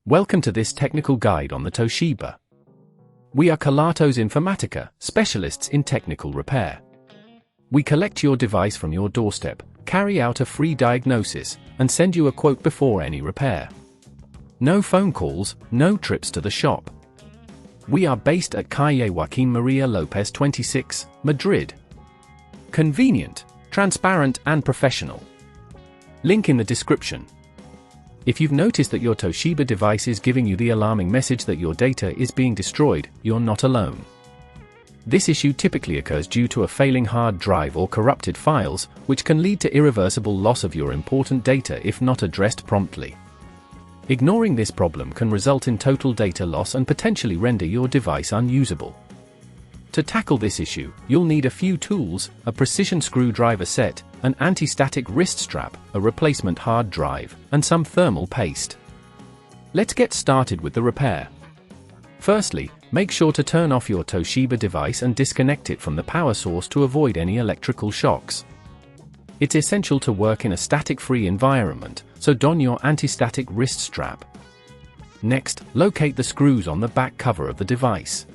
Welcome to this technical guide on the Toshiba. We are Kelatos Informatica, specialists in technical repair. We collect your device from your doorstep, carry out a free diagnosis, and send you a quote before any repair. No phone calls, no trips to the shop. We are based at Calle Joaquín María López 26, Madrid. Convenient, transparent and professional. Link in the description. If you've noticed that your Toshiba device is giving you the alarming message that your data is being destroyed, you're not alone. This issue typically occurs due to a failing hard drive or corrupted files, which can lead to irreversible loss of your important data if not addressed promptly. Ignoring this problem can result in total data loss and potentially render your device unusable. To tackle this issue, you'll need a few tools: a precision screwdriver set, an anti-static wrist strap, a replacement hard drive, and some thermal paste. Let's get started with the repair. Firstly, make sure to turn off your Toshiba device and disconnect it from the power source to avoid any electrical shocks. It's essential to work in a static-free environment, so don your anti-static wrist strap. Next, locate the screws on the back cover of the device.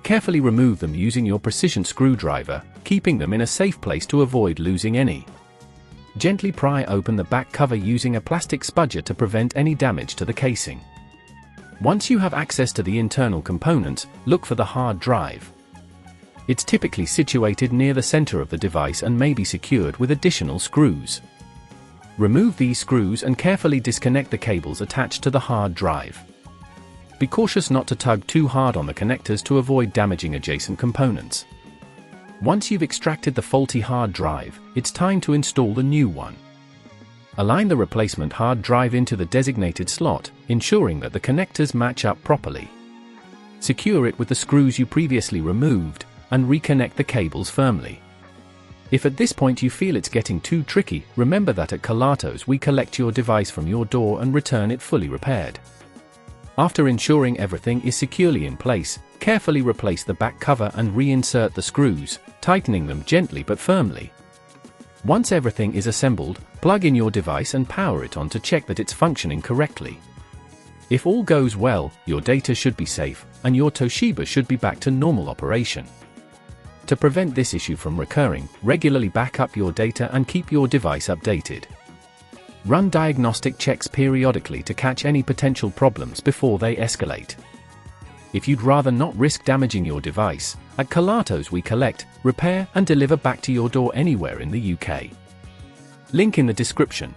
Carefully remove them using your precision screwdriver, keeping them in a safe place to avoid losing any. Gently pry open the back cover using a plastic spudger to prevent any damage to the casing. Once you have access to the internal components, look for the hard drive. It's typically situated near the center of the device and may be secured with additional screws. Remove these screws and carefully disconnect the cables attached to the hard drive. Be cautious not to tug too hard on the connectors to avoid damaging adjacent components. Once you've extracted the faulty hard drive, it's time to install the new one. Align the replacement hard drive into the designated slot, ensuring that the connectors match up properly. Secure it with the screws you previously removed, and reconnect the cables firmly. If at this point you feel it's getting too tricky, remember that at Kelatos we collect your device from your door and return it fully repaired. After ensuring everything is securely in place, carefully replace the back cover and reinsert the screws, tightening them gently but firmly. Once everything is assembled, plug in your device and power it on to check that it's functioning correctly. If all goes well, your data should be safe, and your Toshiba should be back to normal operation. To prevent this issue from recurring, regularly back up your data and keep your device updated. Run diagnostic checks periodically to catch any potential problems before they escalate. If you'd rather not risk damaging your device, at Kelatos we collect, repair and deliver back to your door anywhere in the UK. Link in the description.